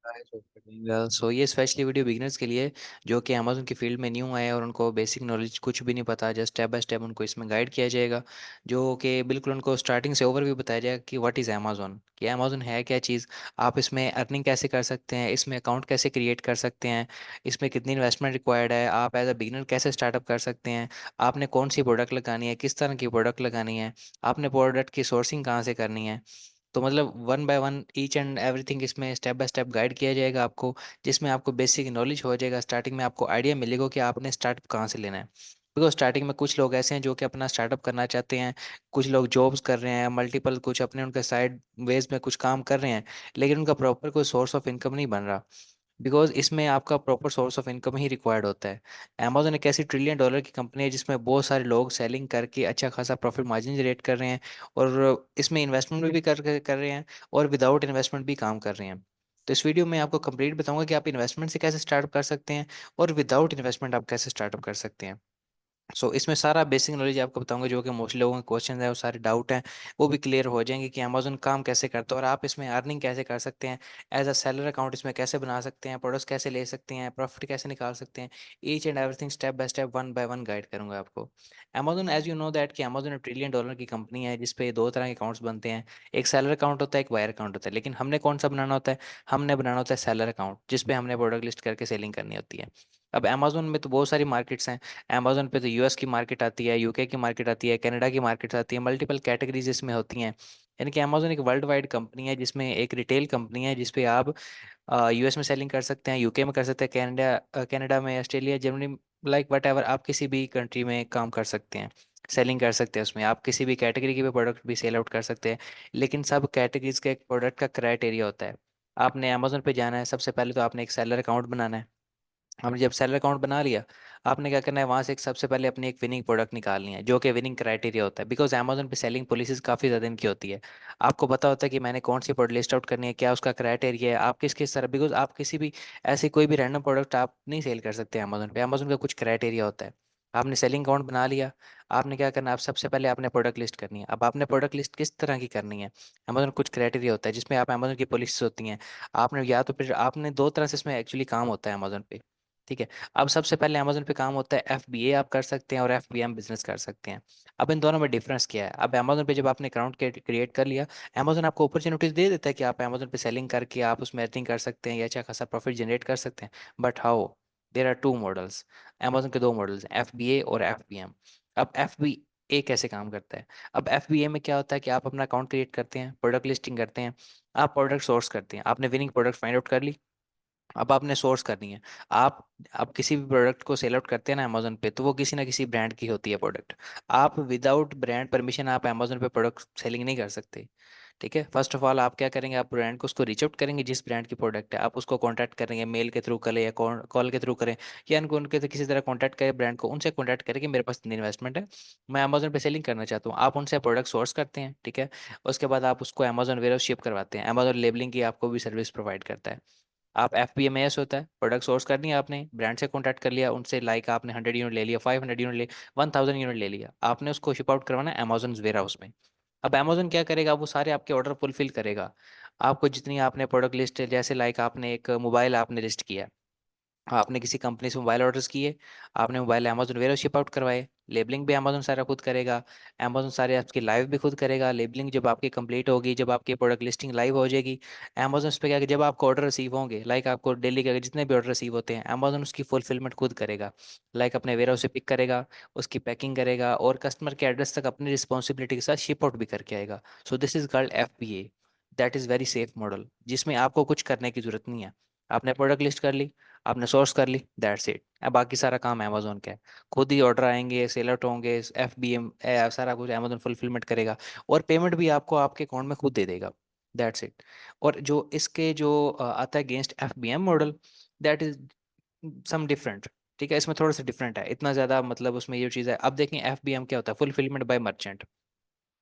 सो ये specially video beginners के लिए जो कि अमेजोन की फील्ड में न्यू आए और उनको बेसिक नॉलेज कुछ भी नहीं पता, जस्ट स्टेप बाय स्टेप उनको इसमें गाइड किया जाएगा। जो कि बिल्कुल उनको स्टार्टिंग से ओवरव्यू बताया जाएगा कि व्हाट इज़ अमेजोन, कि अमेजोन है क्या चीज़, आप इसमें अर्निंग कैसे कर सकते हैं, इसमें अकाउंट कैसे क्रिएट कर सकते हैं, इसमें कितनी इन्वेस्टमेंट रिक्वायर्ड है, आप एज अ बिगिनर कैसे स्टार्टअप कर सकते हैं, आपने कौन सी प्रोडक्ट लगानी है, किस तरह की प्रोडक्ट लगानी है, आपने प्रोडक्ट की सोर्सिंग कहाँ से करनी है। तो मतलब one by one each and everything इसमें स्टेप बाय स्टेप गाइड किया जाएगा आपको, जिसमें आपको बेसिक नॉलेज हो जाएगा। स्टार्टिंग में आपको आइडिया मिलेगा कि आपने स्टार्टअप कहाँ से लेना है। बिकॉज स्टार्टिंग में कुछ लोग ऐसे हैं जो कि अपना स्टार्टअप करना चाहते हैं, कुछ लोग जॉब्स कर रहे हैं मल्टीपल, कुछ अपने उनके साइड वेज में कुछ काम कर रहे हैं, लेकिन उनका प्रॉपर कोई सोर्स ऑफ इनकम नहीं बन रहा। बिकॉज इसमें आपका proper source of income he required होता है। अमेजोन एक ऐसी $1 ट्रिलियन की कंपनी है जिसमें बहुत सारे लोग सेलिंग करके अच्छा खासा प्रॉफिट मार्जिन जनरेट कर रहे हैं, और इसमें इन्वेस्टमेंट भी कर रहे हैं, और विदाउट इन्वेस्टमेंट भी काम कर रहे हैं। तो इस वीडियो में आपको कंप्लीट बताऊंगा कि आप इन्वेस्टमेंट से कैसे स्टार्टअप कर सकते हैं, और विदाउट इन्वेस्टमेंट आप कैसे स्टार्टअप कर सकते हैं। इसमें सारा बेसिक नॉलेज आपको बताऊंगा, जो कि मोस्टली लोगों के क्वेश्चन है, वो सारे डाउट हैं वो भी क्लियर हो जाएंगे कि अमेजोन काम कैसे करता है और आप इसमें अर्निंग कैसे कर सकते हैं, एज अ सेलर अकाउंट इसमें कैसे बना सकते हैं, प्रोडक्ट्स कैसे ले सकते हैं, प्रॉफिट कैसे निकाल सकते हैं। Each and everything step by step one by one guide करूंगा आपको। Amazon, as you know that, कि अमेजोन $1 ट्रिलियन की कंपनी है जिसपे दो तरह के अकाउंट्स बनते हैं। एक सेलर अकाउंट होता है, एक बायर अकाउंट होता है, लेकिन हमने कौन सा बनाना होता है, हमने बनाना होता है सेलर अकाउंट, जिसपे हमने प्रोडक्ट लिस्ट करके सेलिंग करनी होती है। अब अमेजोन में तो बहुत सारी मार्केट्स हैं। अमेजोन पे तो यूएस की मार्केट आती है, यूके की मार्केट आती है, कनाडा की मार्केट आती है, मल्टीपल कैटेगरीज इसमें होती हैं। यानी कि अमेजोन एक वर्ल्ड वाइड कंपनी है, जिसमें एक रिटेल कंपनी है जिसपे आप यूएस में सेलिंग कर सकते हैं, यूके में कर सकते हैं, कनाडा में, Australia, Germany, like what ever, आप किसी भी कंट्री में काम कर सकते हैं, सेलिंग कर सकते हैं। उसमें आप किसी भी कैटेगरी के भी प्रोडक्ट भी सेल आउट कर सकते हैं। लेकिन सब कैटेगरीज के एक प्रोडक्ट का क्राइटेरिया होता है। आपने अमेजोन पे जाना है, सबसे पहले तो आपने एक सेलर अकाउंट बनाना है। हमने जब सेलर अकाउंट बना लिया, आपने क्या करना है, वहाँ से एक सबसे पहले अपनी एक विनिंग प्रोडक्ट निकालनी है, जो कि विनिंग क्राइटेरिया होता है। बिकॉज अमेजोन पे सेलिंग पॉलिसीज काफ़ी ज़्यादा इनकी होती है। आपको पता होता है कि मैंने कौन सी प्रोडक्ट लिस्ट आउट करनी है, क्या उसका क्राइटेरिया है, आप किस किस तरह, बिकॉज आप किसी भी ऐसी कोई भी रैंडम प्रोडक्ट आप नहीं सेल कर सकते अमेजोन पे। अमेजोन का कुछ क्राइटेरिया होता है। आपने सेलिंग अकाउंट बना लिया, आपने क्या करना है, आप सबसे पहले आपने प्रोडक्ट लिस्ट करनी है। अब आपने प्रोडक्ट लिस्ट किस तरह की करनी है, अमेजोन कुछ क्राइटेरिया होता है जिसमें आप अमेजोन की पॉलिसीज होती हैं। आपने या तो फिर आपने दो तरह से इसमें एक्चुअली काम होता है अमेजोन पे। ठीक है। अब सबसे पहले अमेजोन पे काम होता है एफबीए आप कर सकते हैं, और एफबीएम बिजनेस कर सकते हैं। अब इन दोनों में डिफरेंस क्या है, अब अमेजोन पे जब आपने अकाउंट क्रिएट कर लिया, अमेजोन आपको अपॉर्चुनिटीज दे देता है कि आप अमेजोन पे सेलिंग करके आप उसमें अर्निंग कर सकते हैं या अच्छा खासा प्रॉफिट जनरेट कर सकते हैं। But how, there are two models. Amazon के दो मॉडल्स हैं, एफबीए और एफबीएम। अब एफबीए कैसे काम करता है, अब एफबीए में क्या होता है कि आप अपना अकाउंट क्रिएट करते हैं, प्रोडक्ट लिस्टिंग करते हैं, आप प्रोडक्ट सोर्स करते हैं, आपने विनिंग प्रोडक्ट फाइंड आउट कर ली। अब आपने सोर्स करनी है। आप आप किसी भी प्रोडक्ट को सेल आउट करते हैं ना अमेजोन पे, तो वो किसी ना किसी ब्रांड की होती है प्रोडक्ट। आप विदाउट ब्रांड परमिशन आप अमेजोन पे प्रोडक्ट सेलिंग नहीं कर सकते। ठीक है। फर्स्ट ऑफ ऑल आप क्या करेंगे, आप ब्रांड को उसको रीच आउट करेंगे, जिस ब्रांड की प्रोडक्ट है आप उसको कांटेक्ट करेंगे, मेल के थ्रू करें या कॉल के थ्रू करें, या उनको उनके किसी तरह कांटेक्ट करें, ब्रांड को उनसे कांटेक्ट करें कि मेरे पास इतनी इन्वेस्टमेंट है, मैं अमेजोन पे सेलिंग करना चाहता हूँ। आप उनसे प्रोडक्ट सोर्स करते हैं। ठीक है। उसके बाद आप उसको अमेजोन वेयर शिप करवाते हैं, अमेजोन लेबलिंग की आपको भी सर्विस प्रोवाइड करता है। आप एफ पी एम एस होता है, प्रोडक्ट सोर्स करनी है, आपने ब्रांड से कॉन्टैक्ट कर लिया, उनसे लाइक आपने 100 यूनिट ले लिया, 500 यूनिट ले, 1000 यूनिट ले लिया, आपने उसको शिप आउट करवाना है अमेजोन वेयर हाउस में। अब अमेजोन क्या करेगा, वो सारे आपके ऑर्डर फुलफिल करेगा। आपको जितनी आपने प्रोडक्ट लिस्ट, जैसे लाइक आपने एक मोबाइल आपने लिस्ट किया, आपने किसी कंपनी से मोबाइल ऑर्डर्स किए, आपने mobile Amazon where ship out करवाए, लेबलिंग भी अमेजोन सारा खुद करेगा, अमेजोन सारे आपकी लाइव भी खुद करेगा। लेबलिंग जब आपकी कंप्लीट होगी, जब आपकी प्रोडक्ट लिस्टिंग लाइव हो जाएगी, अमेजोन पे क्या कि जब आपको ऑर्डर रिसीव होंगे, लाइक आपको डेली के जितने भी ऑर्डर रिसीव होते हैं, अमेजोन उसकी फुलफिलमेंट खुद करेगा। लाइक अपने वेयर हाउस से पिक करेगा, उसकी पैकिंग करेगा, और कस्टमर के एड्रेस तक अपनी रिस्पॉन्सिबिलिटी के साथ शिप आउट भी करके आएगा। So this is called F P A. That is very safe model, जिसमें आपको कुछ करने की जरूरत नहीं है। आपने प्रोडक्ट लिस्ट कर ली, आपने सोर्स कर ली, दैट्स इट। अब बाकी सारा काम अमेजोन का है। खुद ही ऑर्डर आएंगे, सेल आउट होंगे, एफ बी एम सारा कुछ अमेजोन फुलफिलमेंट करेगा, और पेमेंट भी आपको आपके अकाउंट में खुद दे देगा। That's it. और जो इसके जो आता है against F B M model, that is some different. ठीक है। इसमें थोड़ा सा डिफरेंट है, इतना ज़्यादा मतलब उसमें ये चीज़ है। अब देखें एफ बी एम क्या होता है, फुलफिलमेंट बाय मर्चेंट।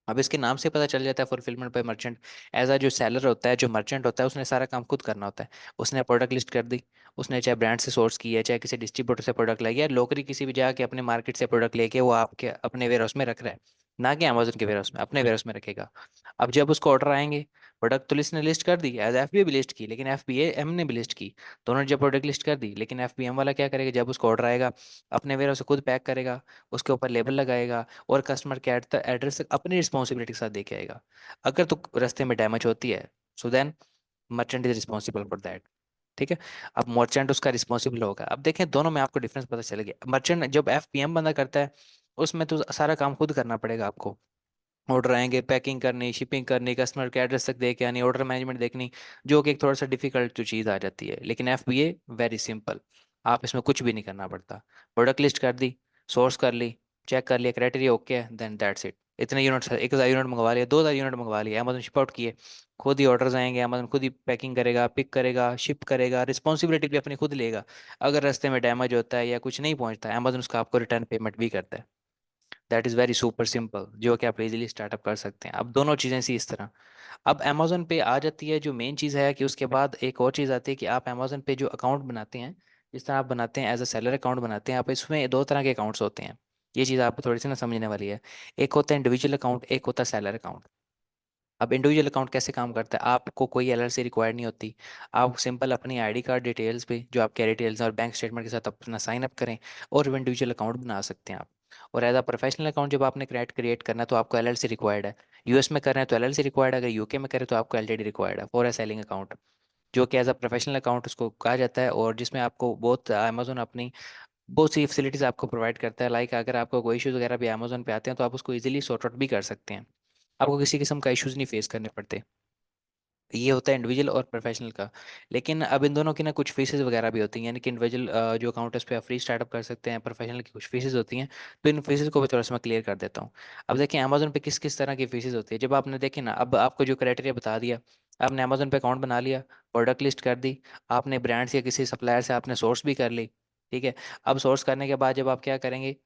अब इसके नाम से पता चल जाता है fulfilment by merchant. As a जो सेलर होता है, जो मर्चेंट होता है, उसने सारा काम खुद करना होता है। उसने प्रोडक्ट लिस्ट कर दी, उसने चाहे ब्रांड से सोर्स किया, चाहे किसी डिस्ट्रीब्यूटर से प्रोडक्ट लिया, लोकली किसी भी जगह के अपने मार्केट से प्रोडक्ट लेके वो आपके अपने वेयर हाउस में रख रहा है, ना कि अमेजोन के वेयर हाउस में, अपने वेयर हाउस में रखेगा। अब जब उसको ऑर्डर आएंगे, प्रोडक्ट तो लिस्ट ने लिस्ट कर दी, एज एफ बी भी लिस्ट की, लेकिन एफ बी एम ने भी लिस्ट की। दोनों ने जब प्रोडक्ट लिस्ट कर दी, लेकिन एफ बी एम वाला क्या करेगा, जब उसको ऑर्डर आएगा अपने वेयर से खुद पैक करेगा, उसके ऊपर लेबल लगाएगा और कस्टमर के एड्रेस तक अपनी रिस्पॉन्सिबिलिटी के साथ देके आएगा। अगर तो रास्ते में डैमेज होती है, so then merchant is responsible for that. ठीक है। अब मर्चेंट उसका रिस्पॉन्सिबल होगा। अब देखें दोनों में आपको डिफरेंस पता चल गया। मर्चेंट जब एफ पी एम बंदा करता है, उसमें तो सारा काम खुद करना पड़ेगा आपको। ऑर्डर आएंगे, पैकिंग करनी, शिपिंग करनी, कस्टमर के एड्रेस तक दे के आनी, ऑर्डर मैनेजमेंट देखनी, जो कि एक थोड़ा सा डिफिकल्ट जो चीज़ आ जाती है। लेकिन F B A very simple, आप इसमें कुछ भी नहीं करना पड़ता। प्रोडक्ट लिस्ट कर दी, सोर्स कर ली, चेक कर लिया, क्राइटेरिया ओके है, देन दैट्स इट। इतने यूनिट, 1,000 यूनिट मंगवा लिया, 2,000 यूनिट मंगवा लिया, अमेजोन शिप आउट किए, खुद ही ऑर्डर्स आएंगे, अमेजोन खुद ही पैकिंग करेगा, पिक करेगा, शिप करेगा, रिस्पॉन्सिबिलिटी भी अपनी खुद लेगा। अगर रास्ते में डैमेज होता है या कुछ नहीं पहुंचता है, अमेजोन उसका आपको रिटर्न पेमेंट भी करता है। That is very super simple, जो कि आप इजीली स्टार्टअप कर सकते हैं। अब दोनों चीज़ें सी इस तरह। अब अमेजोन पे आ जाती है जो मेन चीज़ है, कि उसके बाद एक और चीज़ आती है कि आप अमेजोन पे जो अकाउंट बनाते हैं, जिस तरह आप बनाते हैं एज अ सेलर अकाउंट बनाते हैं आप, इसमें दो तरह के अकाउंट्स होते हैं। ये चीज़ आपको थोड़ी सी ना समझने वाली है। एक होता है इंडिविजुअल अकाउंट, एक होता है सेलर अकाउंट। अब इंडिविजुअल अकाउंट कैसे काम करता है, आपको कोई एलएलसी रिक्वायर्ड नहीं होती। आप सिंपल अपनी आईडी कार्ड डिटेल्स पे, जो आपके डिटेल्स हैं, और बैंक स्टेटमेंट के साथ अपना साइन अप करें, और वो इंडिविजुअल अकाउंट बना सकते हैं आप। और एज अ प्रोफेशनल अकाउंट जब आपने क्रिएट करना है, तो आपको एलएलसी रिक्वायर्ड है। यूएस में कर रहे हैं तो एलएलसी रिक्वायर्ड है, अगर यूके में करें तो आपको एलटीडी रिक्वायर्ड है फॉर ए सेलिंग अकाउंट, जो कि एज अ प्रोफेशनल अकाउंट उसको कहा जाता है। और जिसमें आपको बहुत अमेजोन अपनी बहुत सी फैसिलिटीज़ आपको प्रोवाइड करता है। लाइक अगर आपको कोई इशूज़ वगैरह भी अमेजोन पे आते हैं, तो आप उसको इजीली सॉर्ट आउट भी कर सकते हैं। आपको किसी किस्म का इशूज़ नहीं फेस करने पड़ते। ये होता है इंडिविजुअल और प्रोफेशनल का। लेकिन अब इन दोनों की ना कुछ फीसेस वगैरह भी होती हैं, यानी कि इंडिविजुअल जो अकाउंट है उस पर आप फ्री स्टार्टअप कर सकते हैं, प्रोफेशनल की कुछ फीसेस होती हैं। तो इन फीसेस को भी थोड़ा सा मैं क्लियर कर देता हूँ। अब देखिए अमेजोन पे किस किस तरह की फीसेस होती है। जब आपने देखी ना, अब आपको जो क्राइटेरिया बता दिया, आपने अमेजोन पे अकाउंट बना लिया, प्रोडक्ट लिस्ट कर दी, आपने ब्रांड्स या किसी सप्लायर से आपने सोर्स भी कर ली। ठीक है। अब सोर्स करने के बाद जब आप क्या करेंगे,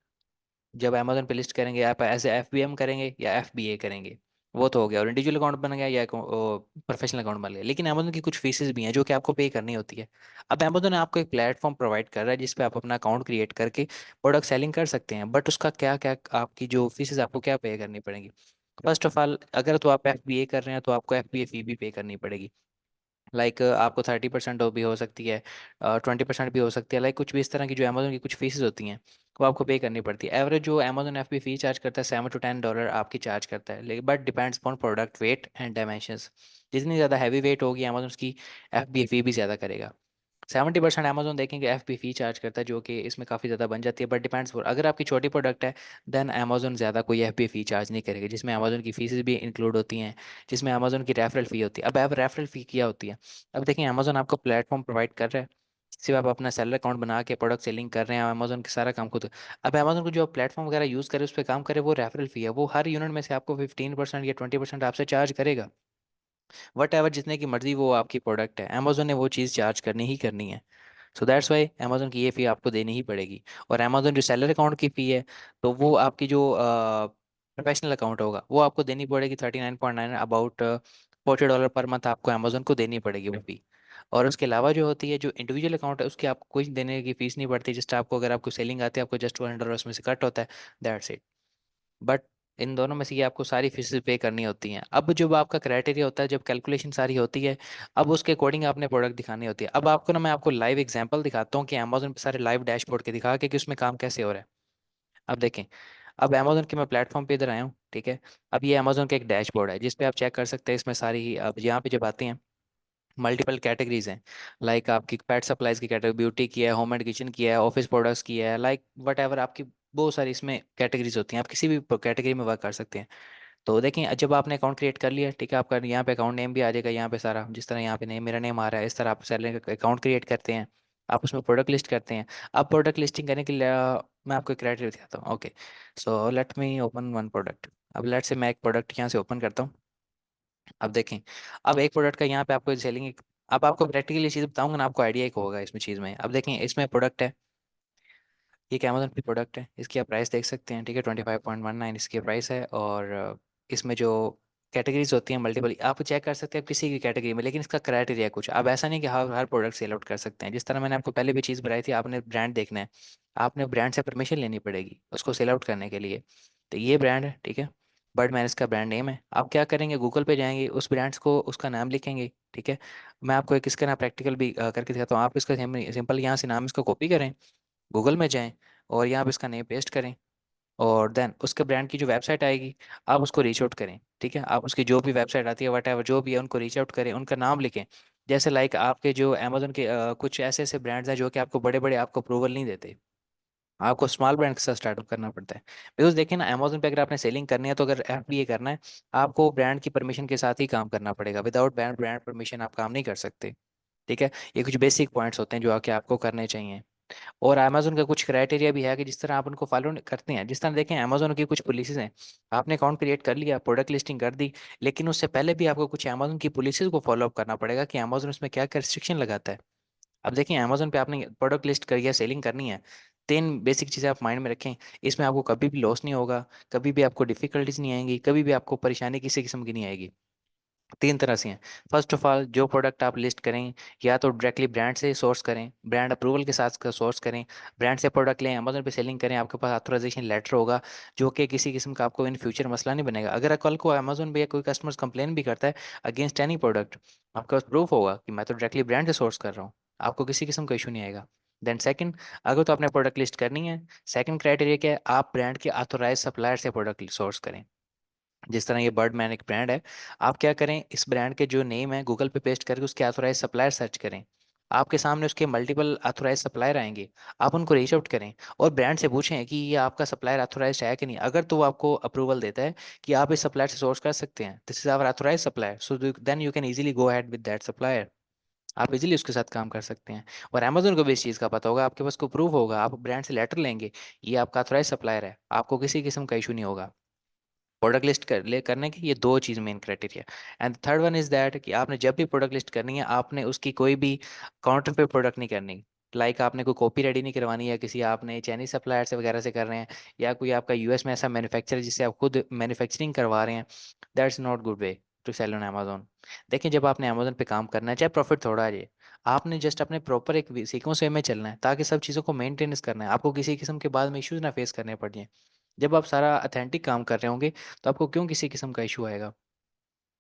जब अमेजोन पे लिस्ट करेंगे, आप ऐसे एफ बी एम करेंगे या एफ बी ए करेंगे, वो तो हो गया, और इंडिविजुअल अकाउंट बन गया या प्रोफेशनल अकाउंट बन गया। लेकिन अमेजोन की कुछ फीसेस भी हैं जो कि आपको पे करनी होती है। अब अमेजोन आपको एक प्लेटफॉर्म प्रोवाइड कर रहा है जिस पे आप अपना अकाउंट क्रिएट करके प्रोडक्ट सेलिंग कर सकते हैं, बट उसका क्या क्या आपकी जो फीसेस आपको क्या पे करनी पड़ेगी। फर्स्ट ऑफ ऑल, अगर तो आप एफ बी ए कर रहे हैं तो आपको एफ बी ए फी भी पे करनी पड़ेगी। आपको 30% भी हो सकती है, 20% भी हो सकती है। कुछ भी इस तरह की जो अमेजोन की कुछ फीसेस होती हैं, वो आपको पे करनी पड़ती है। एवरेज जो Amazon F B fee charge करता है, $7 to $10 आपकी चार्ज करता है, लेकिन but depends upon product weight and dimensions. जितनी ज़्यादा हैवी वेट होगी अमेजोन की एफ बी फी भी ज़्यादा करेगा। 70% अमेजोन देखेंगे एफ पी फी चार्ज करता है, जो कि इसमें काफ़ी ज़्यादा बन जाती है, बट डिपेंड्स। अगर आपकी छोटी प्रोडक्ट है, देन अमेजोन ज़्यादा कोई एफ पी फी चार्ज नहीं करेगी, जिसमें अमेजोन की फीसेस भी इंक्लूड होती हैं, जिसमें अमेजोन की रेफरल फ़ी होती है। अब रेफरल फ़ी क्या होती है। अब देखिए अमेजोन आपको प्लेटफॉर्म प्रोवाइड कर रहा है, सिर्फ आप अपना सेलर अकाउंट बना के प्रोडक्ट सेलिंग कर रहे हैं, अमेजोन के सारा काम खुद। अब अमेजोन को जो प्लेटफॉर्म वगैरह यूज़ करे, उस पर काम करे, वो रेफरल फ़ी है, वो हर यूनिट में से आपको 15% या 20% आपसे चार्ज करेगा। वट एवर जितने की मर्जी वो आपकी प्रोडक्ट है, अमेजोन ने वो चीज़ चार्ज करनी ही करनी है। सो दैट्स वाई अमेजोन की ये फ़ी आपको देनी ही पड़ेगी। और अमेजोन जो सेलर अकाउंट की फ़ी है, तो वो आपकी जो प्रोफेशनल अकाउंट होगा वो आपको देनी पड़ेगी 39.9, अबाउट $40 पर मंथ आपको अमेजोन को देनी पड़ेगी वो फ़ी। और उसके अलावा जो होती है, जो इंडिविजुअल अकाउंट है, उसकी आपको कुछ देने की फ़ीस नहीं पड़ती। जस्ट आपको, अगर आपको सेलिंग आती है, आपको जस्ट $100 उसमें से कट होता है, दैट्स इट। बट इन दोनों में से ये आपको सारी फीसेस पे करनी होती हैं। अब जब आपका क्राइटेरिया होता है, जब कैलकुलेशन सारी होती है, अब उसके अकॉर्डिंग आपने प्रोडक्ट दिखानी होती है। अब आपको ना, मैं आपको लाइव एग्जांपल दिखाता हूँ कि अमेजोन पे सारे लाइव डैशबोर्ड के दिखा के कि उसमें काम कैसे हो रहा है। अब देखें, अब अमेजोन के मैं प्लेटफॉर्म पे इधर आया हूँ। ठीक है। अब ये अमेजोन का एक डैशबोर्ड है जिस पे आप चेक कर सकते हैं, इसमें सारी, अब यहाँ पे जब आते हैं, मल्टीपल कैटेगरीज हैं। आपकी पेट सप्लाईज की कैटेगरी, ब्यूटी की है, होम एंड किचन की है, ऑफिस प्रोडक्ट्स की है, वट एवर आपकी बहुत सारी इसमें कैटेगरीज होती हैं। आप किसी भी कैटेगरी में वर्क कर सकते हैं। तो देखें, जब आपने अकाउंट क्रिएट कर लिया, ठीक है, आपका यहाँ पे अकाउंट नेम भी आ जाएगा, यहाँ पे सारा जिस तरह यहाँ पे नेम, मेरा नेम आ रहा है, इस तरह आप सैलरी का अकाउंट क्रिएट करते हैं। आप उसमें प्रोडक्ट लिस्ट करते हैं। अब प्रोडक्ट लिस्टिंग करने के लिए मैं आपको क्राइटेरिया दिखाता हूँ। Okay, so let me open one product. अब लेट से मैं एक प्रोडक्ट यहाँ से ओपन करता हूँ। अब देखें, अब एक प्रोडक्ट का यहाँ पे आपको सेलिंग, अब आपको प्रैक्टिकली चीज़ बताऊंगा ना, आपको आइडिया एक होगा इसमें चीज़ में। अब देखें, इसमें प्रोडक्ट है, ये एक अमेजोन पे प्रोडक्ट है, इसकी आप प्राइस देख सकते हैं। ठीक है, 25.19 इसकी प्राइस है। और इसमें जो कैटेगरीज होती हैं मल्टीपल, आप चेक कर सकते हैं किसी भी कैटेगरी में, लेकिन इसका क्राइटेरिया कुछ, अब ऐसा नहीं कि हर हर प्रोडक्ट सेल आउट कर सकते हैं। जिस तरह मैंने आपको पहले भी चीज़ बताई थी, आपने ब्रांड देखना है, आपने ब्रांड से परमिशन लेनी पड़ेगी उसको सेल आउट करने के लिए। तो ये ब्रांड है, ठीक है। बर्डमैन इसका ब्रांड नेम है। आप क्या करेंगे, गूगल पे जाएंगे, उस ब्रांड्स को उसका नाम लिखेंगे। ठीक है। मैं आपको एक इसका ना प्रैक्टिकल भी करके दिखाता हूँ। आप इसका सिंपल यहाँ से नाम इसका कॉपी करें, गूगल में जाएं और यहाँ पे इसका नेम पेस्ट करें, और देन उसके ब्रांड की जो वेबसाइट आएगी आप उसको रीच आउट करें। ठीक है। आप उसकी जो भी वेबसाइट आती है वट एवर जो भी है उनको रीच आउट करें, उनका नाम लिखें। जैसे लाइक आपके जो अमेजोन के कुछ ऐसे ऐसे ब्रांड्स हैं जो कि आपको बड़े बड़े आपको अप्रूवल नहीं देते, आपको स्मॉल ब्रांड के साथ स्टार्टअप करना पड़ता है। बिकॉज देखिए ना, अमेजोन पे अगर आपने सेलिंग करनी है तो अगर एफबीए करना है, आपको ब्रांड की परमिशन के साथ ही काम करना पड़ेगा। विदाउट ब्रांड ब्रांड परमिशन आप काम नहीं कर सकते। ठीक है। ये कुछ बेसिक पॉइंट्स होते हैं जो आके आपको करने चाहिए। और अमेजोन का कुछ क्राइटेरिया भी है कि जिस तरह आप उनको फॉलो करते हैं, जिस तरह देखें अमेजोन की कुछ पॉलिसीज हैं। आपने अकाउंट क्रिएट कर लिया, प्रोडक्ट लिस्टिंग कर दी, लेकिन उससे पहले भी आपको कुछ अमेजोन की पॉलिसीज को फॉलो अप करना पड़ेगा कि अमेजोन उसमें क्या क्या रिस्ट्रिक्शन लगाता है। अब देखिए अमेजोन पे आपने प्रोडक्ट लिस्ट करी है, सेलिंग करनी है, तीन बेसिक चीज़ें आप माइंड में रखें। इसमें आपको कभी भी लॉस नहीं होगा, कभी भी आपको डिफिकल्टीज नहीं आएंगी, कभी भी आपको परेशानी किसी किस्म की नहीं आएगी। तीन तरह से हैं। फर्स्ट ऑफ ऑल, जो प्रोडक्ट आप लिस्ट करें, या तो डायरेक्टली ब्रांड से सोर्स करें, ब्रांड अप्रूवल के साथ सोर्स करें, ब्रांड से प्रोडक्ट लें, अमेजोन पे सेलिंग करें, आपके पास ऑथराइजेशन लेटर होगा, जो कि किसी किस्म का आपको इन फ्यूचर मसला नहीं बनेगा। अगर कल को अमेजोन पे या कोई कस्टमर कंप्लेन भी करता है अगेंस्ट एनी प्रोडक्ट, आपके पास प्रूफ होगा कि मैं तो डायरेक्टली ब्रांड से सोर्स कर रहा हूँ, आपको किसी किस्म का इशू नहीं आएगा। देन सेकंड, अगर तो आपने प्रोडक्ट लिस्ट करनी है, सेकंड क्राइटेरिया क्या है, आप ब्रांड के ऑथोराइज सप्लायर से प्रोडक्ट सोर्स करें। जिस तरह ये बर्डमैन एक ब्रांड है, आप क्या करें, इस ब्रांड के जो नेम है गूगल पे पेस्ट करके उसके ऑथोराइज सप्लायर सर्च करें। आपके सामने उसके मल्टीपल ऑथोराइज सप्लायर आएंगे, आप उनको रीच आउट करें और ब्रांड से पूछें कि ये आपका सप्लायर ऑथोराइज है कि नहीं। अगर तो वो आपको अप्रूवल देता है कि आप इस सप्लायर से सोर्स कर सकते हैं, this is our authorise supplier, so then you can easily go ahead with that supplier. आप इजीली उसके साथ काम कर सकते हैं। और अमेजोन को भी इस चीज़ का पता होगा, आपके पास को प्रूफ होगा, आप ब्रांड से लेटर लेंगे, ये आपका ऑथोराइज सप्लायर है, आपको किसी किस्म का इशू नहीं होगा। प्रोडक्ट लिस्ट करने के ये दो चीज़ main criteria. And third one is that कि आपने जब भी प्रोडक्ट लिस्ट करनी है, आपने उसकी कोई भी काउंटर पे प्रोडक्ट नहीं करनी। लाइक आपने कोई कॉपी रेडी नहीं करवानी है, किसी आपने चाइनीज सप्लायर से वगैरह से कर रहे हैं, या कोई आपका यूएस में ऐसा मैन्युफैक्चर जिससे आप खुद मैन्युफैक्चरिंग करवा रहे हैं, that's not good way to sell on Amazon. देखिए जब आपने अमेजोन पे काम करना है, चाहे प्रॉफिट थोड़ा आ जाए, आपने जस्ट अपने प्रॉपर एक सीक्वेंस वे में चलना है, ताकि सब चीज़ों को मेंटेनेंस करना है, आपको किसी किस्म के बाद में इश्यूज ना फेस करने पड़ जाए। जब आप सारा अथेंटिक काम कर रहे होंगे, तो आपको क्यों किसी किस्म का इशू आएगा।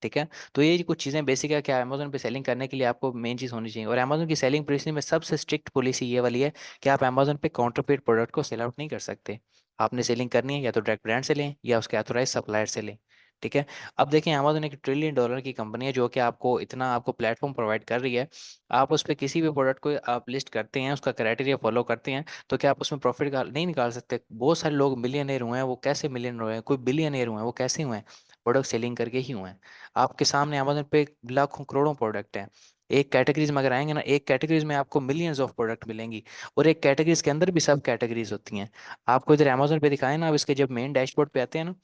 ठीक है। तो ये कुछ चीज़ें बेसिक है कि अमेजोन पे सेलिंग करने के लिए आपको मेन चीज़ होनी चाहिए। और अमेजोन की सेलिंग पॉलिसी में सबसे स्ट्रिक्ट पॉलिसी ये वाली है कि आप अमेजोन पे काउंटरफेट प्रोडक्ट को सेल आउट नहीं कर सकते। आपने सेलिंग करनी है या तो डायरेक्ट ब्रांड से लें या उसके ऑथोराइज सप्लायर से लें। ठीक है। अब देखिए अमेजोन एक ट्रिलियन डॉलर की कंपनी है जो कि आपको इतना आपको प्लेटफॉर्म प्रोवाइड कर रही है। आप उस पर किसी भी प्रोडक्ट को आप लिस्ट करते हैं, उसका क्राइटेरिया फॉलो करते हैं, तो क्या आप उसमें प्रॉफिट नहीं निकाल सकते। बहुत सारे लोग मिलियनर हुए हैं, वो कैसे मिलियनर हुए हैं, कोई बिलियनर हुए हैं, वो कैसे हुए हैं, प्रोडक्ट सेलिंग करके ही हुए हैं। आपके सामने अमेजोन पे लाखों करोड़ों प्रोडक्ट हैं। एक कैटेगरीज में अगर आएंगे ना, एक कैटेगरीज में आपको मिलियंस ऑफ प्रोडक्ट मिलेंगी, और एक कैटेगरीज के अंदर भी सब कैटेगरीज होती हैं। आपको इधर अमेजोन पे दिखाए ना, अब इसके जब मेन डैशबोर्ड पे आते हैं ना,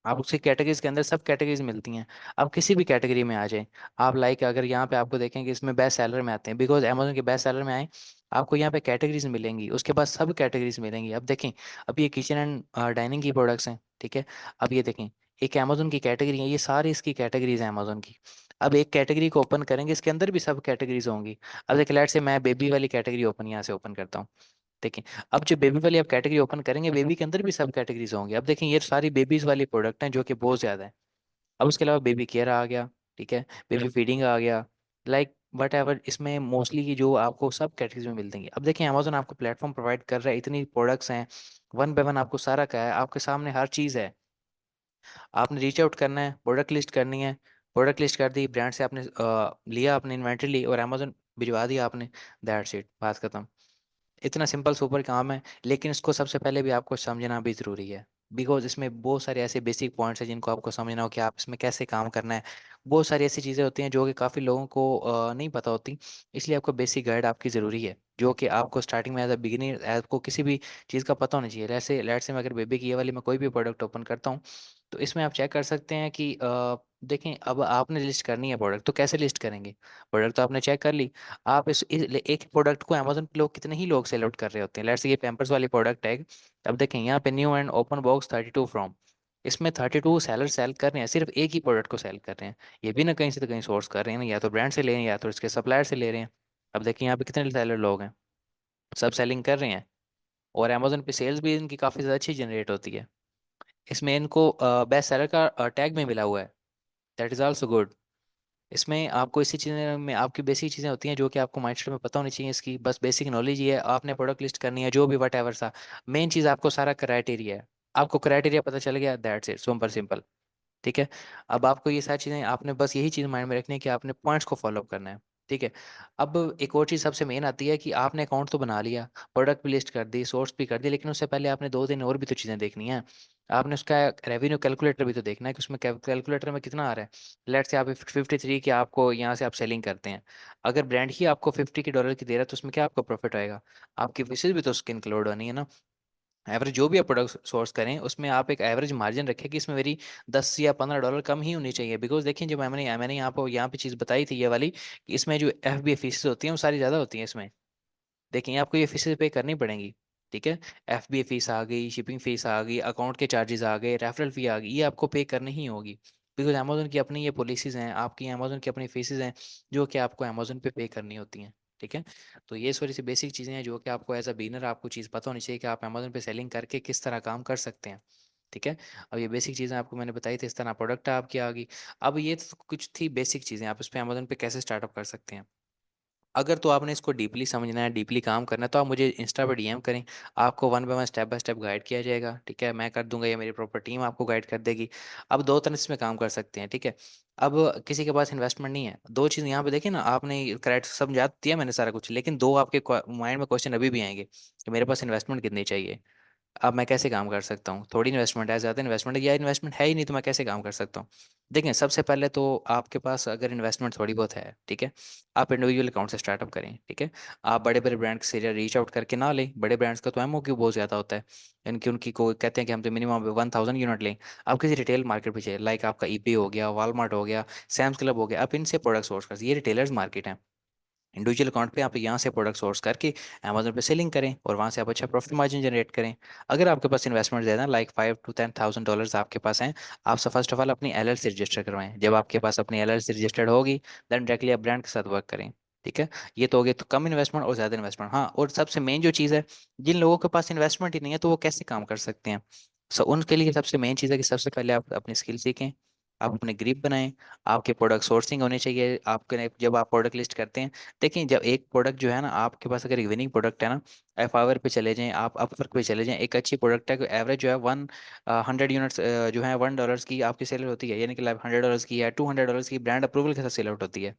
आप उसकी कैटेगरीज के अंदर सब कैटेगरीज मिलती हैं। आप किसी भी कैटेगरी में आ जाएं, आप लाइक अगर यहाँ पे आपको देखें कि इसमें बेस्ट सेलर में आते हैं, बिकॉज अमेजोन के बेस्ट सेलर में आए, आपको यहाँ पे कैटेगरीज मिलेंगी, उसके बाद सब कैटेगरीज मिलेंगी। अब देखें, अब ये किचन एंड डाइनिंग की प्रोडक्ट्स हैं। ठीक है। अब ये देखें, एक अमेजोन की कैटेगरी है, ये सारी इसकी कैटेगरीज हैं अमेजोन की। अब एक कैटेगरी को ओपन करेंगे, इसके अंदर भी सब कैटेगरीज होंगी। अब देखिए लेट से मैं बेबी वाली कैटेगरी ओपन यहाँ से ओपन करता हूँ। देखें, अब जो बेबी वाली आप कैटेगरी ओपन करेंगे, बेबी के अंदर भी सब कैटेगरीज होंगी। अब देखें ये सारी बेबीज वाली प्रोडक्ट हैं जो कि बहुत ज़्यादा है। अब उसके अलावा बेबी केयर आ गया। ठीक है। बेबी फीडिंग आ गया। लाइक वट एवर, इसमें मोस्टली की जो आपको सब कैटेगरीज में मिल देंगी। अब देखिए अमेजोन आपको प्लेटफॉर्म प्रोवाइड कर रहा है, इतनी प्रोडक्ट्स हैं, वन बाय वन आपको सारा क्या है, आपके सामने हर चीज़ है। आपने रीच आउट करना है, प्रोडक्ट लिस्ट करनी है, प्रोडक्ट लिस्ट कर दी, ब्रांड से आपने लिया, आपने इन्वेंट्री ली और अमेजोन भिजवा दिया आपने, दैट्स इट, बात खत्म। इतना सिंपल सुपर काम है, लेकिन इसको सबसे पहले भी आपको समझना भी ज़रूरी है। बिकॉज इसमें बहुत सारे ऐसे बेसिक पॉइंट्स हैं जिनको आपको समझना हो कि आप इसमें कैसे काम करना है। बहुत सारी ऐसी चीज़ें होती हैं जो कि काफ़ी लोगों को नहीं पता होती। इसलिए आपको बेसिक गाइड आपकी ज़रूरी है, जो कि आपको स्टार्टिंग में एज अ बिगिनर आपको किसी भी चीज़ का पता होना चाहिए। जैसे लेट से मैं अगर बेबी की ये वाली मैं कोई भी प्रोडक्ट ओपन करता हूँ, तो इसमें आप चेक कर सकते हैं कि देखें, अब आपने लिस्ट करनी है प्रोडक्ट, तो कैसे लिस्ट करेंगे। प्रोडक्ट तो आपने चेक कर ली। आप एक प्रोडक्ट को अमेजोन पे लोग कितने ही लोग सेल आउट कर रहे होते हैं। लेट्स से ये पैम्पर्स वाली प्रोडक्ट है। अब देखें यहाँ पे new and open box 32 from, इसमें 32 सेलर सेल कर रहे हैं, सिर्फ एक ही प्रोडक्ट को सेल कर रहे हैं। ये भी ना कहीं से तो कहीं सोर्स कर रहे हैं ना, या तो ब्रांड से ले रहे हैं या तो इसके सप्लायर से ले रहे हैं। अब देखिए यहाँ पे कितने सेलर लोग हैं, सब सेलिंग कर रहे हैं, और अमेजोन पे सेल्स भी इनकी काफ़ी ज़्यादा अच्छी जनरेट होती है। इसमें इनको बेस्ट सेलर का टैग में मिला हुआ है, दैट इज़ आल्सो गुड। इसमें आपको इसी चीज़ें में आपकी बेसिक चीज़ें होती हैं जो कि आपको माइंडसेट में पता होनी चाहिए, इसकी बस बेसिक नॉलेज ही है। आपने प्रोडक्ट लिस्ट करनी है जो भी वट एवर सा, मेन चीज़ आपको सारा क्राइटेरिया है। आपको क्राइटेरिया पता चल गया, दैट्स इट, सुपर सिंपल। ठीक है। अब आपको ये सारी चीज़ें, आपने बस यही चीज़ माइंड में रखनी है कि आपने पॉइंट्स को फॉलो करना है। ठीक है। अब एक और चीज़ सबसे मेन आती है कि आपने अकाउंट तो बना लिया, प्रोडक्ट भी लिस्ट कर दी, सोर्स भी कर दी, लेकिन उससे पहले आपने 2 दिन और भी तो चीज़ें देखनी है। आपने उसका रेवेन्यू कैलकुलेटर भी तो देखना है कि उसमें कैलकुलेटर में कितना आ रहा है। लेट्स से आप 53 की आपको यहाँ से आप सेलिंग करते हैं, अगर ब्रांड ही आपको 50 की डॉलर की दे रहा है तो उसमें क्या आपको प्रॉफिट आएगा? आपकी फीसेस भी तो उसके इंक्लूड होनी है ना। एवरेज जो भी आप प्रोडक्ट सोर्स करें उसमें आप एक एवरेज मार्जिन रखें कि इसमें मेरी 10 या 15 डॉलर कम ही होनी चाहिए। बिकॉज देखिए, जो मैंने यहाँ पे चीज़ बताई थी ये वाली, कि इसमें जो एफ बी फीसेस होती हैं वो सारी ज़्यादा होती हैं इसमें। देखिए, आपको ये फीसेस पे करनी पड़ेंगी। ठीक है। एफ बी फीस आ गई, शिपिंग फीस आ गई, अकाउंट के चार्जेस आ गए, रेफरल फी आ गई, ये आपको पे करनी ही होगी। बिकॉज अमेजोन की अपनी ये पॉलिसीज़ हैं, आपकी अमेजोन की अपनी फीसेस हैं जो कि आपको अमेजोन पे पे करनी होती हैं। ठीक है। तो ये थोड़ी सी बेसिक चीज़ें हैं जो कि आपको एज अ बिगिनर आपको चीज़ पता होनी चाहिए कि आप अमेजोन पे सेलिंग करके किस तरह काम कर सकते हैं। ठीक है। अब ये बेसिक चीज़ें आपको मैंने बताई थी, इस तरह प्रोडक्ट आपकी आ गई। अब ये तो कुछ थी बेसिक चीज़ें, आप इस पे अमेजोन पे कैसे स्टार्टअप कर सकते हैं। अगर तो आपने इसको डीपली समझना है, डीपली काम करना है, तो आप मुझे इंस्टा पे डीएम करें। आपको वन बाय स्टेप गाइड किया जाएगा। ठीक है, मैं कर दूंगा या मेरी प्रॉपर टीम आपको गाइड कर देगी। अब दो तरह से इसमें काम कर सकते हैं। ठीक है। अब किसी के पास इन्वेस्टमेंट नहीं है, दो चीज़ यहाँ पे देखिए ना, आपने करेक्ट समझा दिया मैंने सारा कुछ, लेकिन दो आपके माइंड में क्वेश्चन अभी भी आएंगे कि मेरे पास इन्वेस्टमेंट कितनी चाहिए। अब मैं कैसे काम कर सकता हूँ, थोड़ी इन्वेस्टमेंट है, ज़्यादा इन्वेस्टमेंट है, या इन्वेस्टमेंट है ही नहीं तो मैं कैसे काम कर सकता हूँ। देखें, सबसे पहले तो आपके पास अगर इन्वेस्टमेंट थोड़ी बहुत है, ठीक है, आप इंडिविजुअल अकाउंट से स्टार्टअप करें। ठीक है। आप बड़े बड़े ब्रांड से रीच आउट करके ना लें, बड़े ब्रांड्स का तो एमओक्यू बहुत ज़्यादा होता है। इनकी उनकी को कहते हैं कि हम तो मिनिमम 1000 यूनिट लें। आप किसी रिटेल मार्केट पे चाहिए, लाइक आपका ईपी हो गया, वॉलमार्ट हो गया, सैम्स क्लब हो गया, आप इनसे प्रोडक्ट सोर्स कर, ये रिटेलर्स मार्केट है। इंडिविजुअल अकाउंट पे आप यहाँ से प्रोडक्ट सोर्स करके अमेजोन पे सेलिंग करें और वहाँ से आप अच्छा प्रॉफिट मार्जिन जनरेट करें। अगर आपके पास इन्वेस्टमेंट ज़्यादा, लाइक 5 to 10 thousand डॉलर्स आपके पास हैं, आप फर्स्ट ऑफ ऑल अपनी एलएलसी रजिस्टर करवाएं। जब आपके पास अपनी एलएलसी रजिस्टर्ड होगी, देन डायरेक्टली आप ब्रांड के साथ वर्क करें। ठीक है। ये तो हो गया, तो कम इन्वेस्टमेंट और ज़्यादा इन्वेस्टमेंट। हाँ, और सबसे मेन जो चीज़ है, जिन लोगों के पास इन्वेस्टमेंट ही नहीं है तो वो कैसे काम कर सकते हैं। सो उनके लिए सबसे मेन चीज़ है कि सबसे पहले आप अपनी स्किल सीखें, आप अपने ग्रिप बनाएं। आपके प्रोडक्ट सोर्सिंग होनी चाहिए आपके, जब आप प्रोडक्ट लिस्ट करते हैं। देखिए, जब एक प्रोडक्ट जो है ना आपके पास, अगर एक विनिंग प्रोडक्ट है ना, फाइवर पे चले जाएं, आप अपवर्क पे चले जाएं, एक अच्छी प्रोडक्ट है, एवरेज जो है 100 यूनिट्स जो है $1 की आपकी सेल होती है, यानी कि $100 की या $200 की ब्रांड अप्रूवल के साथ सेल आउट होती है।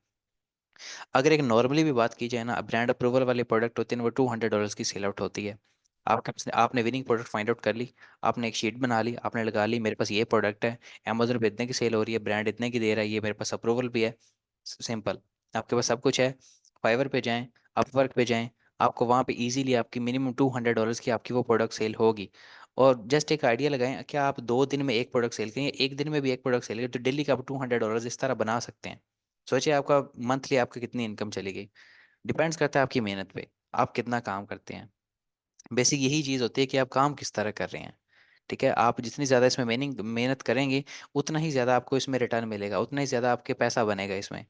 अगर एक नॉर्मली भी बात की जाए ना, ब्रांड अप्रूवल वाले प्रोडक्ट होते हैं वो $200 की सेल आउट होती है। आपने विनिंग प्रोडक्ट फाइंड आउट कर ली, आपने एक शीट बना ली, आपने लगा ली मेरे पास ये प्रोडक्ट है, अमेजोन पे इतने की सेल हो रही है, ब्रांड इतने की दे रहा है, ये मेरे पास अप्रूवल भी है। सिंपल, आपके पास सब कुछ है। फाइवर पे जाएं, अपवर्क पे जाएं, आपको वहाँ पे इजीली आपकी मिनिमम $200 की आपकी वो प्रोडक्ट सेल होगी। और जस्ट एक आइडिया लगाएं, क्या आप 2 दिन में एक प्रोडक्ट सेल करें, एक दिन में भी एक प्रोडक्ट सेल करें, तो डेली का आप $200 इस तरह बना सकते हैं। सोचिए आपका मंथली आपकी कितनी इनकम चलेगी। डिपेंड्स करता है आपकी मेहनत पे, आप कितना काम करते हैं। बेसिक यही चीज़ होती है कि आप काम किस तरह कर रहे हैं। ठीक है। आप जितनी ज़्यादा इसमें मेहनत करेंगे, उतना ही ज़्यादा आपको इसमें रिटर्न मिलेगा, उतना ही ज़्यादा आपके पैसा बनेगा इसमें।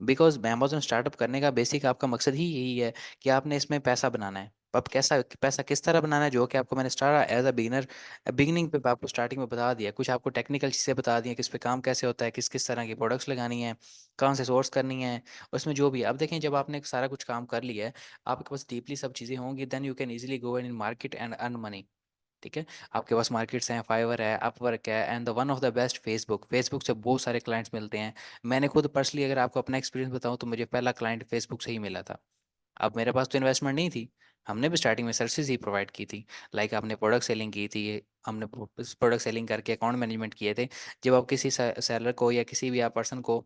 बिकॉज अमेजोन स्टार्टअप करने का बेसिक आपका मकसद ही यही है कि आपने इसमें पैसा बनाना है। अब कैसा पैसा किस तरह बनाना है, जो कि आपको मैंने start as a beginner, beginning पे आपको स्टार्टिंग में बता दिया, कुछ आपको टेक्निकल चीज़ें बता दी हैं, किस पे काम कैसे होता है, किस किस तरह की प्रोडक्ट्स लगानी है, कहाँ से सोर्स करनी है, उसमें जो भी है। अब देखें, जब आपने सारा कुछ काम कर लिया है, आपके पास डीपली सब चीज़ें होंगी, then you can easily go in market and earn money. ठीक है। आपके पास मार्केट्स हैं, फाइवर है, अपवर्क है, and the one of the best Facebook. Facebook से बहुत सारे क्लाइंट्स मिलते हैं। मैंने खुद पर्सनली अगर आपको अपना एक्सपीरियंस बताऊं तो मुझे पहला क्लाइंट फेसबुक से ही मिला था। अब मेरे पास तो इन्वेस्टमेंट नहीं थी, हमने भी स्टार्टिंग में सर्विसेज ही प्रोवाइड की थी। लाइक आपने प्रोडक्ट सेलिंग की थी, हमने प्रोडक्ट सेलिंग करके अकाउंट मैनेजमेंट किए थे। जब आप किसी सेलर को या किसी भी आप पर्सन को,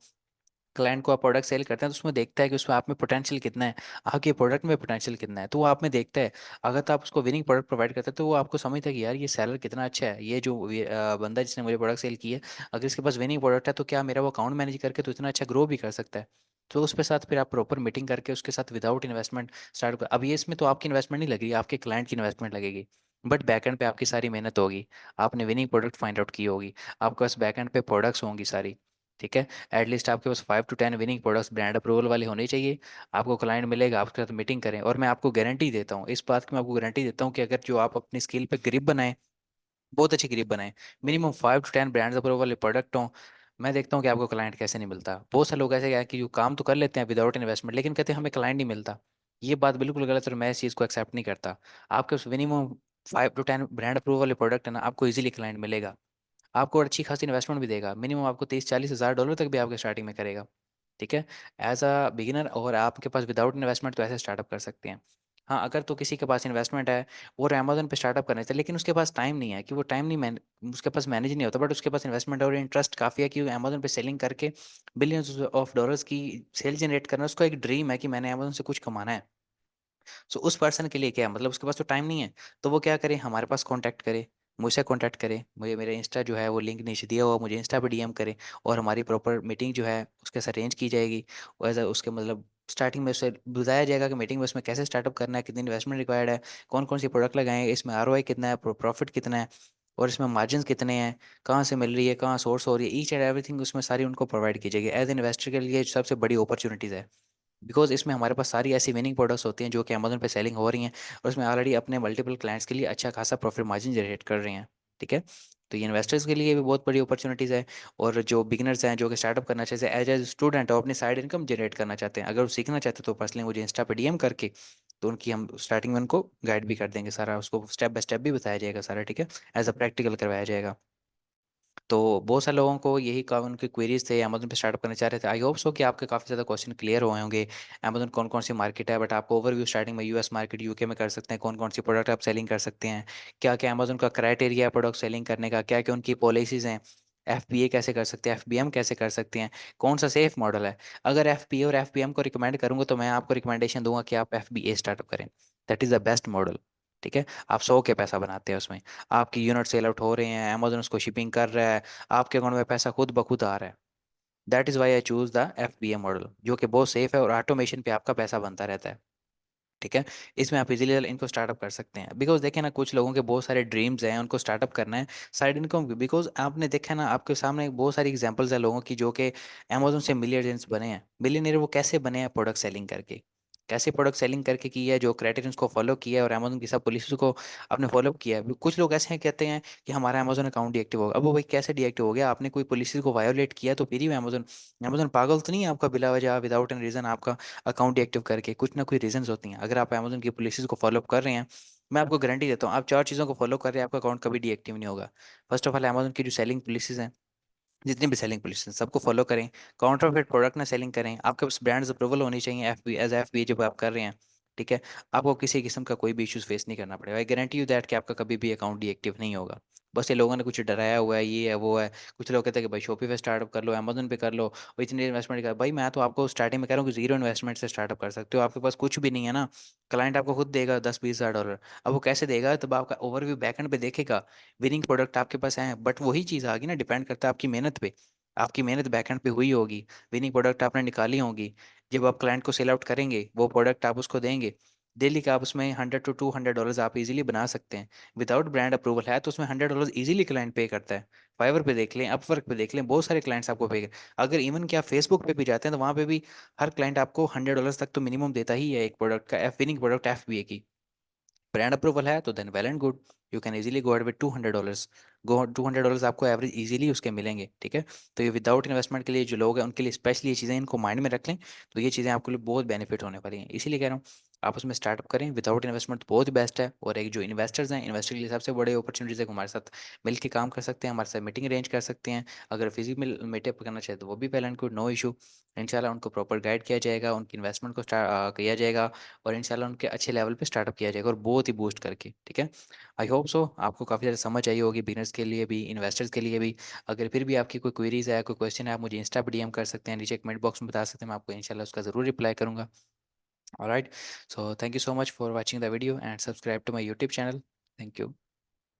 क्लाइंट को आप प्रोडक्ट सेल करते हैं, तो उसमें देखता है कि उसमें आप में पोटेंशियल कितना है, आपके प्रोडक्ट में पोटेंशियल कितना है, तो वो आप में देखता है। अगर तो आप उसको विनिंग प्रोडक्ट प्रोवाइड करते हैं तो वो आपको समझता है कि यार ये सेलर कितना अच्छा है, ये जो बंदा जिसने मुझे प्रोडक्ट सेल की है, अगर इसके पास विनिंग प्रोडक्ट है तो क्या मेरा वो अकाउंट मैनेज करके तो इतना अच्छा ग्रो भी कर सकता है। तो उसके साथ फिर आप प्रॉपर मीटिंग करके उसके साथ विदाउट इन्वेस्टमेंट स्टार्ट कर। अब ये इसमें तो आपकी इन्वेस्टमेंट नहीं लगेगी, आपके क्लाइंट की इन्वेस्टमेंट लगेगी, बट बैकएंड पे आपकी सारी मेहनत होगी। आपने विनिंग प्रोडक्ट फाइंड आउट की होगी, आपके पास बैकएंड पे प्रोडक्ट्स होंगी सारी। ठीक है। एटलीस्ट आपके पास 5 to 10 winning products brand approval वाले होने चाहिए। आपको क्लाइंट मिलेगा, आपके साथ मीटिंग करें, और मैं आपको गारंटी देता हूँ, इस बात की मैं आपको गारंटी देता हूँ कि अगर जो आप अपनी स्किल पे ग्रिप बनाएं, बहुत अच्छी ग्रिप बनाए, minimum 5 to 10 brands approval product हों। मैं देखता हूँ कि आपको क्लाइंट कैसे नहीं मिलता। बहुत से लोग ऐसे क्या है कि जो काम तो कर लेते हैं विदाउट इन्वेस्टमेंट, लेकिन कहते हैं हमें क्लाइंट नहीं मिलता। ये बात बिल्कुल गलत है और मैं इस चीज़ को एक्सेप्ट नहीं करता। आपके minimum 5 to 10 brand approval product है ना, आपको इजीली क्लाइंट मिलेगा। आपको अच्छी खासी इन्वेस्टमेंट भी देगा, मिनिमम आपको 30-40 हज़ार डॉलर तक भी आपके स्टार्टिंग में करेगा। ठीक है, एज अ बिगिनर। और आपके पास विदाउट इन्वेस्टमेंट तो ऐसे स्टार्टअप कर सकते हैं। हाँ, अगर तो किसी के पास इन्वेस्टमेंट है और अमेजोन पे स्टार्टअप करना चाहिए, लेकिन उसके पास टाइम नहीं है, कि वो टाइम नहीं मैन उसके पास मैनेज नहीं होता, बट उसके पास इन्वेस्टमेंट और इंटरेस्ट काफ़ी है कि वो अमेजोन पे सेलिंग करके बिलियंस ऑफ डॉलर्स की सेल जनरेट करना उसको एक ड्रीम है कि मैंने अमेजोन से कुछ कमाना है। सो उस पर्सन के लिए क्या है, मतलब उसके पास तो टाइम नहीं है, तो वो क्या करे, हमारे पास कांटेक्ट करे, मुझसे कांटेक्ट करे, मुझे मेरा इंस्टा जो है वो लिंक नीचे दिया हुआ, मुझे इंस्टा पे डीएम करे, और हमारी प्रॉपर मीटिंग जो है उसके साथ अरेंज की जाएगी। और एज उसके मतलब स्टार्टिंग में उससे बताया जाएगा कि मीटिंग में उसमें कैसे स्टार्टअप करना है, कितनी इन्वेस्टमेंट रिक्वायर्ड है, कौन कौन सी प्रोडक्ट लगाएं, इसमें आरओआई कितना है, प्रॉफिट कितना है, और इसमें मार्जिन कितने हैं, कहाँ से मिल रही है, कहाँ सोर्स हो रही है, ईच एंड एवरीथिंग उसमें सारी उनको प्रोवाइड की जाएगी। एज इन्वेस्टर के लिए सबसे बड़ी अपॉर्चुनिटीज़ है, बिकॉज इसमें हमारे पास सारी ऐसी विनिंग प्रोडक्ट्स होती हैं जो कि अमेजोन पे सेलिंग हो रही हैं, और उसमें ऑलरेडी अपने मल्टीपल क्लाइंट्स के लिए अच्छा खासा प्रॉफिट मार्जिन जनरेट कर रहे हैं। ठीक है, तो ये इन्वेस्टर्स के लिए भी बहुत बड़ी अपॉर्चुनिटीज़ है। और जो बिगिनर्स हैं जो कि स्टार्टअप करना चाहते हैं एज ए स्टूडेंट और अपनी साइड इनकम जनरेट करना चाहते हैं, अगर वो सीखना चाहते हैं तो पर्सनली मुझे इंस्टा पे डीएम करके, तो उनकी हम स्टार्टिंग में उनको गाइड भी कर देंगे, सारा उसको स्टेप बाय स्टेप भी बताया जाएगा सारा। ठीक है, एज अ प्रैक्टिकल करवाया जाएगा। तो बहुत सारे लोगों को यही उनके क्वेरीज थे, अमेजन पे स्टार्टअप करना चाह रहे थे। आई होप सो कि आपके काफ़ी ज़्यादा क्वेश्चन क्लियर हुए होंगे। अमेजन कौन कौन सी मार्केट है, बट आपको ओवरव्यू स्टार्टिंग में यूएस मार्केट यूके में कर सकते हैं, कौन कौन सी प्रोडक्ट आप सेलिंग कर सकते हैं, क्या क्या अमेजन का क्राइटेरिया है प्रोडक्ट सेलिंग करने का, क्या क्या उनकी पॉलिसीज़ हैं, एफबीए कैसे कर सकते हैं, एफबीएम कैसे कर सकते हैं, कौन सा सेफ मॉडल है। अगर एफबीए और एफबीएम को रिकमेंड करूंगा तो मैं आपको रिकमेंडेशन दूंगा कि आप एफबीए स्टार्टअप करें। That is the best model. ठीक है, आप 100 के पैसा बनाते हैं उसमें, आपकी यूनिट सेल आउट हो रहे हैं, अमेजन उसको शिपिंग कर रहा है, आपके अकाउंट में पैसा खुद ब खुद आ रहा है। That is why I choose the F model, जो कि बहुत सेफ है और ऑटोमेशन पे आपका पैसा बनता रहता है। ठीक है, इसमें आप इजीली इनको स्टार्टअप कर सकते हैं, बिकॉज देखें ना कुछ लोगों के बहुत सारे ड्रीम्स हैं, उनको स्टार्टअप करना है साइड इनकम, बिकॉज आपने देखा ना आपके सामने बहुत सारी एग्जांपल्स है लोगों की जो कि अमेजोन से मिलियनर्स बने हैं, मिलियनर वो कैसे बने हैं, प्रोडक्ट सेलिंग करके। कैसे प्रोडक्ट सेलिंग करके की है, जो क्राइटेरियंस को फॉलो किया है और अमेजोन की सब पॉलिसीज को आपने फॉलो किया है। कुछ लोग ऐसे हैं कहते हैं कि हमारा अमेजोन अकाउंट डीएक्टिव होगा, अब वो भाई कैसे डीएक्टिव हो गया, आपने कोई पॉलिसी को वायोलेट किया तो फिर ही अमेजोन, अमेजोन पागल तो नहीं है आपका बिला वजह विदाउट एन रीज़न आपका अकाउंट डीएक्टिव करके, कुछ ना कुछ रीजंस होती हैं। अगर आप अमेजोन की पॉलिसीज को फॉलो कर रहे हैं, मैं आपको गारंटी देता हूँ आप 4 चीज़ों को फॉलो कर रहे हैं, आपका अकाउंट कभी डीएक्टिव नहीं होगा। फर्स्ट ऑफ ऑल अमेजोन की जो सेलिंग पॉलिसीज हैं, जितनी भी सेलिंग पॉलिसी सबको फॉलो करें, काउंटरफेट प्रोडक्ट ना सेलिंग करें, आपके पास ब्रांड्स अप्रूवल होनी चाहिए F B as F B जब आप कर रहे हैं। ठीक है, आपको किसी किस्म का कोई भी इश्यूज फेस नहीं करना पड़ेगा, आई गारंटी यू दैट कि आपका कभी भी अकाउंट डीएक्टिव नहीं होगा। बस ये लोगों ने कुछ डराया हुआ है, ये है वो है। कुछ लोग कहते हैं कि भाई शॉपी पे स्टार्टअप कर लो, अमेजन पे कर लो, और इतनी इन्वेस्टमेंट कर, भाई मैं तो आपको स्टार्टिंग में कह रहा हूँ कि जीरो इन्वेस्टमेंट से स्टार्टअप कर सकते हो, आपके पास कुछ भी नहीं है ना, क्लाइंट आपको खुद देगा 10-20 हज़ार डॉलर। अब वो कैसे देगा, तब आपका ओवरव्यू बैकएंड पे देखेगा, विनिंग प्रोडक्ट आपके पास है, बट वही चीज़ आ गई ना, डिपेंड करता है आपकी मेहनत पे। आपकी मेहनत बैकएंड पे हुई होगी, विनिंग प्रोडक्ट आपने निकाली होगी, जब आप क्लाइंट को सेल आउट करेंगे वो प्रोडक्ट आप उसको देंगे, डेली का आप उसमें $100 to $200 आप इजीली बना सकते हैं। विदाउट ब्रांड अप्रूवल है तो उसमें $100 इजीली क्लाइंट पे करता है। फाइवर पे देख लें, अपवर्क पे देख लें, बहुत सारे क्लाइंट्स आपको पे, अगर इवन क्या फेसबुक पे भी जाते हैं तो वहाँ पे भी हर क्लाइंट आपको $100 तक तो मिनिमम देता ही है एक प्रोडक्ट का, विनिंग प्रोडक्ट एफ की। ब्रांड अप्रूवल है तो then well and good, you can easily go ahead with $200, go $200 आपको एवरेज इजीली उसके मिलेंगे। ठीक है, तो ये विदाउट इन्वेस्टमेंट के लिए जो लोग हैं उनके लिए स्पेशली ये चीज़ें इनको माइंड में रख लें, तो ये चीज़ें आपके लिए बहुत बेनिफिट होने वाली हैं। इसीलिए कह रहा हूँ आप उसमें स्टार्टअप करें, विदाउट इन्वेस्टमेंट बहुत बेस्ट है। और एक जो इन्वेस्टर्स हैं, इन्वेस्टर के लिए सबसे बड़े अपॉर्चुनिटीज़ है, हमारे साथ मिल के काम कर सकते हैं, हमारे साथ मीटिंग अरेंज कर सकते हैं, अगर फिजिकल मीटअप करना चाहे तो वो भी well and good, no issue. इंशाल्लाह उनको प्रॉपर गाइड किया जाएगा, उनकी इन्वेस्टमेंट को किया जाएगा, और इंशाल्लाह उनके अच्छे लेवल पे स्टार्टअप किया जाएगा और बहुत ही बूस्ट करके। ठीक है, आई होप सो आपको काफ़ी ज़्यादा समझ आई होगी, बिजनेस के लिए भी इन्वेस्टर्स के लिए भी। अगर फिर भी आपकी कोई क्वेरीज है, कोई क्वेश्चन है, आप मुझे इंस्टा पे डीएम कर सकते हैं, नीचे कमेंट बॉक्स में बता सकते हैं, मैं आपको इंशाल्लाह उसका ज़रूर रिप्लाई करूँगा। Alright, so thank you so much for watching the video and subscribe to my YouTube channel. Thank you.